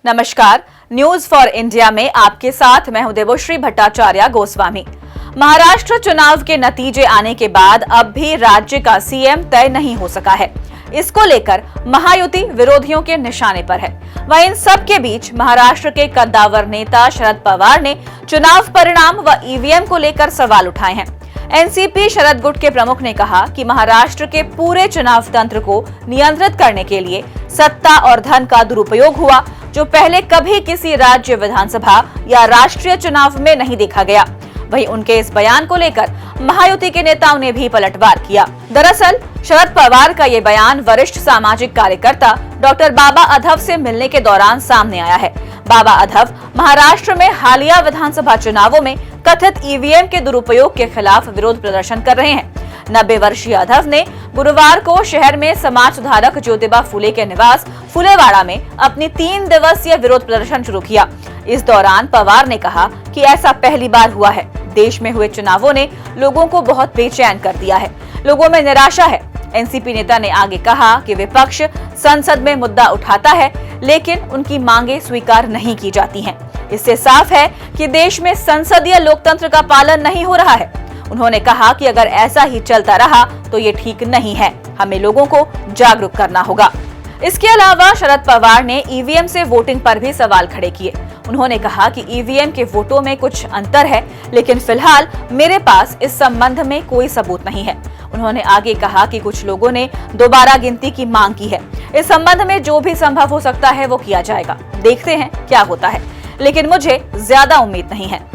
नमस्कार, news for India में आपके साथ मैं हूं देवश्री भट्टाचार्य गोस्वामी। महाराष्ट्र चुनाव के नतीजे आने के बाद अब भी राज्य का सीएम तय नहीं हो सका है। इसको लेकर महायुति विरोधियों के निशाने पर है। वहीं इन सब के बीच महाराष्ट्र के कद्दावर नेता शरद पवार ने चुनाव परिणाम व ईवीएम को लेकर सवाल उठाए हैं। एनसीपी शरद गुट के प्रमुख ने कहा कि महाराष्ट्र के पूरे चुनाव तंत्र को नियंत्रित करने के लिए सत्ता और धन का दुरुपयोग हुआ, जो पहले कभी किसी राज्य विधानसभा या राष्ट्रीय चुनाव में नहीं देखा गया। वहीं उनके इस बयान को लेकर महायुति के नेताओं ने भी पलटवार किया। दरअसल शरद पवार का ये बयान वरिष्ठ सामाजिक कार्यकर्ता डॉक्टर बाबा अधव से मिलने के दौरान सामने आया है। बाबा अधव महाराष्ट्र में हालिया विधानसभा चुनावों में कथित ईवीएम के दुरुपयोग के खिलाफ विरोध प्रदर्शन कर रहे हैं। 90 वर्षीय अधव ने गुरुवार को शहर में समाज सुधारक ज्योतिबा फुले के निवास फुलेवाड़ा में अपनी 3 दिवसीय विरोध प्रदर्शन शुरू किया। इस दौरान पवार ने कहा कि ऐसा पहली बार हुआ है। देश में हुए चुनावों ने लोगों को बहुत बेचैन कर दिया है। लोगों में निराशा है। एनसीपी नेता ने आगे कहा कि विपक्ष संसद में मुद्दा उठाता है, लेकिन उनकी मांगे स्वीकार नहीं की जाती हैं। इससे साफ है कि देश में संसदीय लोकतंत्र का पालन नहीं हो रहा है। उन्होंने कहा कि अगर ऐसा ही चलता रहा तो ये ठीक नहीं है। हमें लोगों को जागरूक करना होगा। इसके अलावा शरद पवार ने ईवीएम से वोटिंग पर भी सवाल खड़े किए। उन्होंने कहा कि ईवीएम के वोटों में कुछ अंतर है, लेकिन फिलहाल मेरे पास इस संबंध में कोई सबूत नहीं है। उन्होंने आगे कहा कि कुछ लोगों ने दोबारा गिनती की मांग की है। इस संबंध में जो भी संभव हो सकता है वो किया जाएगा। देखते हैं क्या होता है, लेकिन मुझे ज्यादा उम्मीद नहीं है।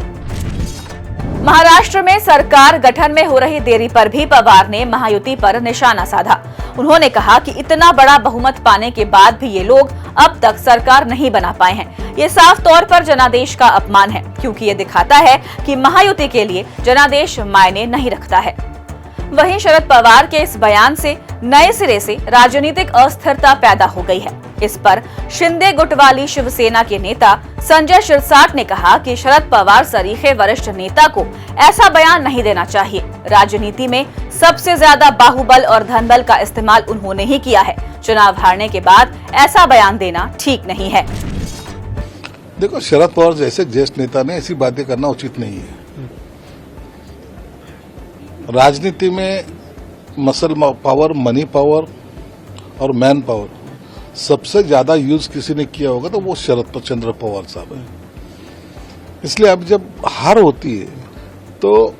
महाराष्ट्र में सरकार गठन में हो रही देरी पर भी पवार ने महायुति पर निशाना साधा। उन्होंने कहा कि इतना बड़ा बहुमत पाने के बाद भी ये लोग अब तक सरकार नहीं बना पाए हैं। ये साफ तौर पर जनादेश का अपमान है, क्योंकि ये दिखाता है कि महायुति के लिए जनादेश मायने नहीं रखता है। वहीं शरद पवार के इस बयान से नए सिरे से राजनीतिक अस्थिरता पैदा हो गई है। इस पर शिंदे गुट वाली शिवसेना के नेता संजय शिरसाट ने कहा कि शरद पवार सरीखे वरिष्ठ नेता को ऐसा बयान नहीं देना चाहिए। राजनीति में सबसे ज्यादा बाहुबल और धनबल का इस्तेमाल उन्होंने ही किया है। चुनाव हारने के बाद ऐसा बयान देना ठीक नहीं है। देखो, शरद पवार जैसे ज्येष्ठ नेता ने ऐसी बातें करना उचित नहीं है। राजनीति में मसल पावर, मनी पावर और मैन पावर सबसे ज्यादा यूज किसी ने किया होगा तो वो शरद चंद्र पवार साहब है। इसलिए अब जब हार होती है तो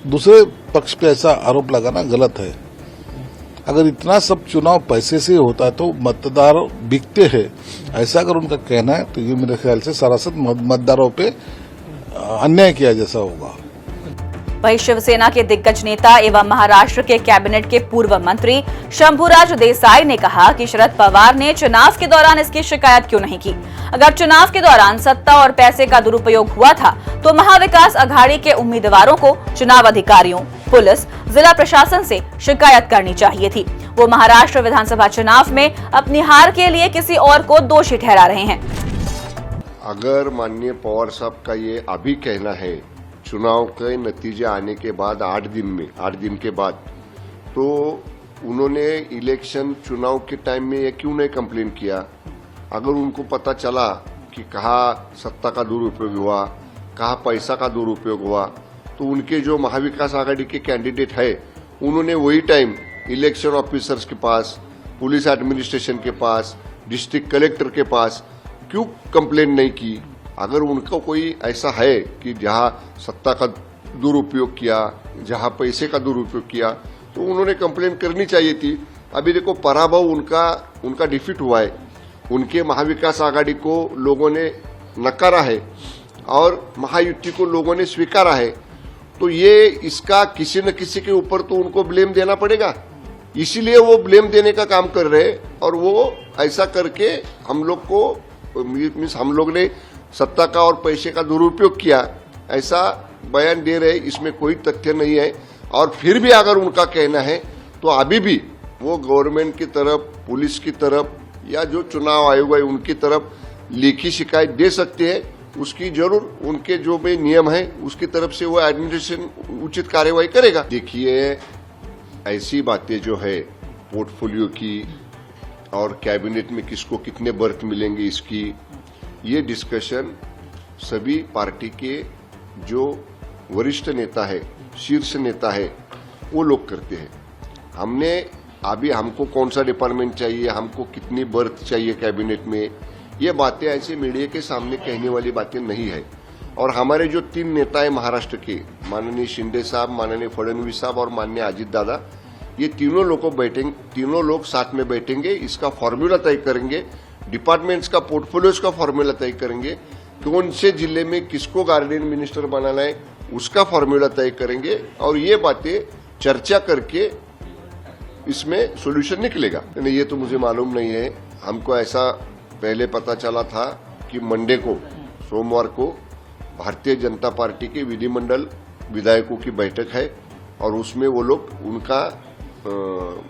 दूसरे पक्ष पे ऐसा आरोप लगाना गलत है। अगर इतना सब चुनाव पैसे से होता है तो मतदार बिकते हैं, ऐसा अगर उनका कहना है तो ये मेरे ख्याल से सरासर मतदारों पे अन्याय किया जैसा होगा। वहीं शिवसेना के दिग्गज नेता एवं महाराष्ट्र के कैबिनेट के पूर्व मंत्री शंभूराज देसाई ने कहा कि शरद पवार ने चुनाव के दौरान इसकी शिकायत क्यों नहीं की। अगर चुनाव के दौरान सत्ता और पैसे का दुरुपयोग हुआ था तो महाविकास अघाड़ी के उम्मीदवारों को चुनाव अधिकारियों, पुलिस, जिला प्रशासन से शिकायत करनी चाहिए थी। वो महाराष्ट्र विधानसभा चुनाव में अपनी हार के लिए किसी और को दोषी ठहरा रहे हैं। अगर माननीय पवार साहब का ये अभी कहना है चुनाव के नतीजे आने के बाद 8 दिन के बाद, तो उन्होंने इलेक्शन चुनाव के टाइम में ये क्यों नहीं कंप्लेन किया? अगर उनको पता चला कि कहाँ सत्ता का दुरुपयोग हुआ, कहाँ पैसा का दुरुपयोग हुआ, तो उनके जो महाविकास आघाड़ी के कैंडिडेट है उन्होंने वही टाइम इलेक्शन ऑफिसर्स के पास, पुलिस एडमिनिस्ट्रेशन के पास, डिस्ट्रिक्ट कलेक्टर के पास क्यों कंप्लेन नहीं की? अगर उनका कोई ऐसा है कि जहां सत्ता का दुरुपयोग किया, जहां पैसे का दुरुपयोग किया, तो उन्होंने कंप्लेन करनी चाहिए थी। अभी देखो, पराभव उनका डिफीट हुआ है। उनके महाविकास आघाड़ी को लोगों ने नकारा है और महायुति को लोगों ने स्वीकारा है। तो ये इसका किसी न किसी के ऊपर तो उनको ब्लेम देना पड़ेगा। इसीलिए वो ब्लेम देने का काम कर रहे हैं और वो ऐसा करके हम लोग को मीन्स हम लोग ने सत्ता का और पैसे का दुरुपयोग किया ऐसा बयान दे रहे। इसमें कोई तथ्य नहीं है। और फिर भी अगर उनका कहना है तो अभी भी वो गवर्नमेंट की तरफ, पुलिस की तरफ या जो चुनाव आयोग है उनकी तरफ लिखी शिकायत दे सकते हैं। उसकी जरूर उनके जो भी नियम है उसकी तरफ से वो एडमिनिस्ट्रेशन उचित कार्यवाही करेगा। देखिए, ऐसी बातें जो है पोर्टफोलियो की, और कैबिनेट में किसको कितने बर्थ मिलेंगे इसकी ये डिस्कशन सभी पार्टी के जो वरिष्ठ नेता है, शीर्ष नेता है, वो लोग करते हैं। हमने अभी हमको कौन सा डिपार्टमेंट चाहिए, हमको कितनी बर्थ चाहिए कैबिनेट में, ये बातें ऐसे मीडिया के सामने कहने वाली बातें नहीं है। और हमारे जो 3 नेता है महाराष्ट्र के, माननीय शिंदे साहब, माननीय फडणवीस साहब और माननीय अजित दादा, ये तीनों लोग साथ में बैठेंगे, इसका फॉर्मूला तय करेंगे, डिपार्टमेंट्स का पोर्टफोलियोज का फॉर्मूला तय करेंगे, कौन से जिले में किसको गार्डियन मिनिस्टर बनाना है उसका फॉर्मूला तय करेंगे और ये बातें चर्चा करके इसमें सॉल्यूशन निकलेगा। ये तो मुझे मालूम नहीं है। हमको ऐसा पहले पता चला था कि मंडे को, सोमवार को भारतीय जनता पार्टी के विधिमंडल विधायकों की बैठक है और उसमें वो लोग उनका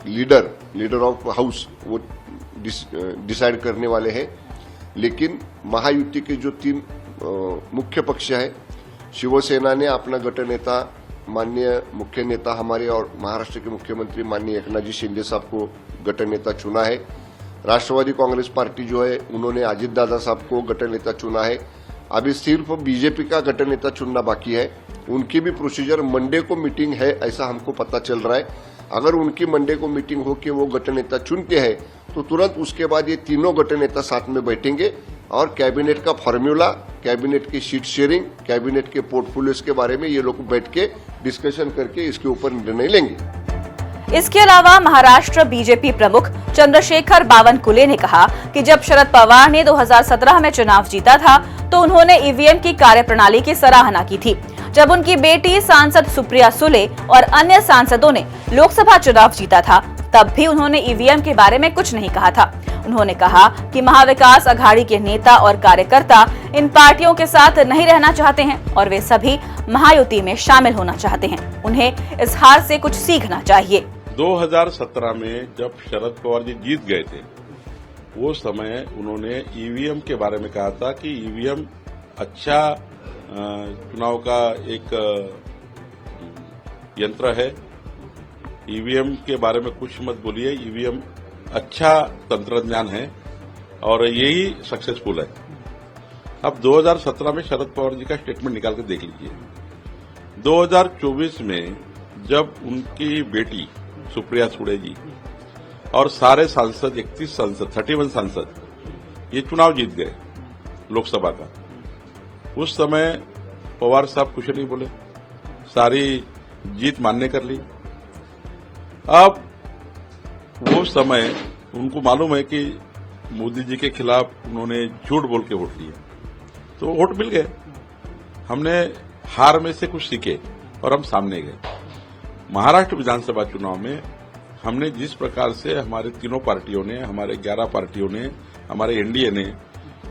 लीडर ऑफ हाउस वो डिसाइड करने वाले हैं। लेकिन महायुति के जो 3 मुख्य पक्ष है, शिवसेना ने अपना गटनेता माननीय मुख्य नेता हमारे और महाराष्ट्र के मुख्यमंत्री माननीय एकनाथजी शिंदे साहब को गटनेता चुना है। राष्ट्रवादी कांग्रेस पार्टी जो है उन्होंने अजित दादा साहब को गटनेता चुना है। अभी सिर्फ बीजेपी का गटनेता चुनना बाकी है। उनकी भी प्रोसीजर मंडे को मीटिंग है ऐसा हमको पता चल रहा है। अगर उनकी मंडे को मीटिंग हो के वो गटनेता चुनते हैं तो तुरंत उसके बाद ये तीनों गटनेता साथ में बैठेंगे और कैबिनेट का फॉर्मूला, कैबिनेट की सीट शेयरिंग, कैबिनेट के पोर्टफोलियोज के बारे में ये लोग बैठ के डिस्कशन करके इसके ऊपर निर्णय लेंगे। इसके अलावा महाराष्ट्र बीजेपी प्रमुख चंद्रशेखर बावनकुले ने कहा कि जब शरद पवार ने 2017 में चुनाव जीता था तो उन्होंने ईवीएम की कार्यप्रणाली की सराहना की थी। जब उनकी बेटी सांसद सुप्रिया सुले और अन्य सांसदों ने लोकसभा चुनाव जीता था तब भी उन्होंने ईवीएम के बारे में कुछ नहीं कहा था। उन्होंने कहा कि महाविकास अघाड़ी के नेता और कार्यकर्ता इन पार्टियों के साथ नहीं रहना चाहते हैं और वे सभी महायुति में शामिल होना चाहते हैं। उन्हें इस हार से कुछ सीखना चाहिए। 2017 में जब शरद पवार जी जीत गए थे वो समय उन्होंने ईवीएम के बारे में कहा था कि ईवीएम अच्छा चुनाव का एक यंत्र है। ईवीएम के बारे में कुछ मत बोलिए, ईवीएम अच्छा तंत्रज्ञान है और यही सक्सेसफुल है। अब 2017 में शरद पवार जी का स्टेटमेंट निकाल के देख लीजिए। 2024 में जब उनकी बेटी सुप्रिया सुले जी और सारे सांसद 31 सांसद ये चुनाव जीत गए लोकसभा का, उस समय पवार साहब कुछ नहीं बोले, सारी जीत मान्य कर ली। अब वो समय उनको मालूम है कि मोदी जी के खिलाफ उन्होंने झूठ बोल के वोट लिए, तो वोट मिल गए। हमने हार में से कुछ सीखे और हम सामने गए। महाराष्ट्र विधानसभा चुनाव में हमने जिस प्रकार से हमारे तीनों पार्टियों ने, हमारे 11 पार्टियों ने, हमारे एनडीए ने,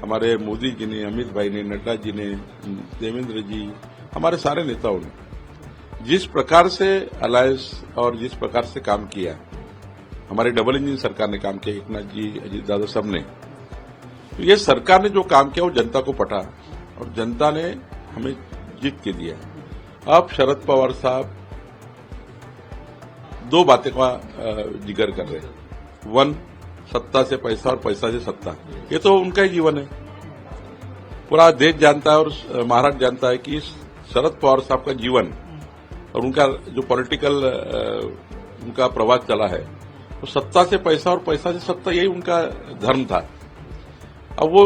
हमारे मोदी जी ने, अमित भाई ने, नड्डा जी ने, देवेंद्र जी, हमारे सारे नेताओं ने जिस प्रकार से अलायंस और जिस प्रकार से काम किया, हमारी डबल इंजन सरकार ने काम किया, एकनाथ जी, अजित दादा सब ने, तो ये सरकार ने जो काम किया वो जनता को पटा और जनता ने हमें जीत के दिया। अब शरद पवार साहब 2 बातें का जिक्र कर रहे हैं। 1, सत्ता से पैसा और पैसा से सत्ता, ये तो उनका ही जीवन है। पूरा देश जानता है और महाराष्ट्र जानता है कि शरद पवार साहब का जीवन और उनका जो पॉलिटिकल उनका प्रवास चला है तो सत्ता से पैसा और पैसा से सत्ता, यही उनका धर्म था। अब वो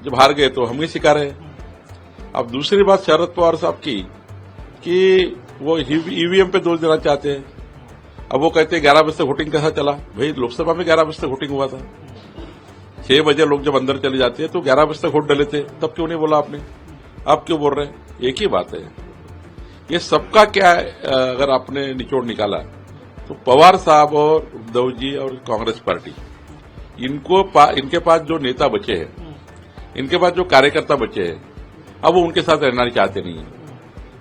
जब हार गए तो हम ही सिखा रहे। अब दूसरी बात शरद पवार साहब की कि वो ईवीएम पे दोष देना चाहते हैं। अब वो कहते हैं 11 बजे तक वोटिंग कैसा चला? भाई लोकसभा में 11 बजे तक वोटिंग हुआ था। 6 बजे लोग जब अंदर चले जाते हैं तो 11 बजे तक वोट डले थे, तब क्यों नहीं बोला आपने? आप क्यों बोल रहे हैं? एक ही बात है। ये सबका क्या है, अगर आपने निचोड़ निकाला तो पवार साहब और उद्धव जी और कांग्रेस पार्टी, इनके पास जो नेता बचे हैं, इनके पास जो कार्यकर्ता बचे हैं, अब वो उनके साथ रहना चाहते नहीं है।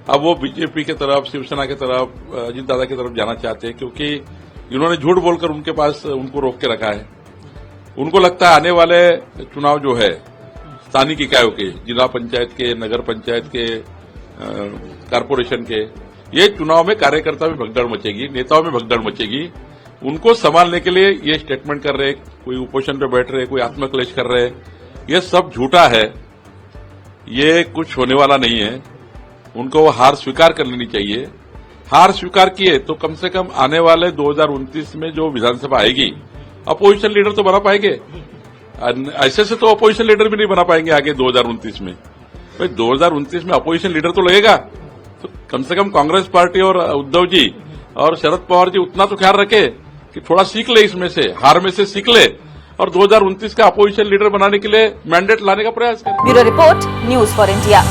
अब वो बीजेपी की तरफ, शिवसेना की तरफ, अजित दादा की तरफ जाना चाहते हैं क्योंकि इन्होंने झूठ बोलकर उनके पास उनको रोक के रखा है। उनको लगता है आने वाले चुनाव जो है स्थानीय इकाइयों के, जिला पंचायत के, नगर पंचायत के, कारपोरेशन के, ये चुनाव में कार्यकर्ता में भगदड़ मचेगी, नेताओं में भगदड़ मचेगी। उनको संभालने के लिए ये स्टेटमेंट कर रहे, कोई उपोषण पे बैठ रहे, कोई आत्मक्लेश कर रहे, ये सब झूठा है। ये कुछ होने वाला नहीं है। उनको वो हार स्वीकार कर लेनी चाहिए। हार स्वीकार किए तो कम से कम आने वाले 2029 में जो विधानसभा आएगी, अपोजिशन लीडर तो बना पाएंगे। ऐसे से तो अपोजिशन लीडर भी नहीं बना पाएंगे आगे 2029 में। भाई 2029 में अपोजिशन लीडर तो लगेगा, तो कम से कम कांग्रेस पार्टी और उद्धव जी और शरद पवार जी उतना तो ख्याल रखे कि थोड़ा सीख ले, इसमें से हार में से सीख ले और 2029 का अपोजिशन लीडर बनाने के लिए मैंडेट लाने का प्रयास करें। Bureau report, news for India.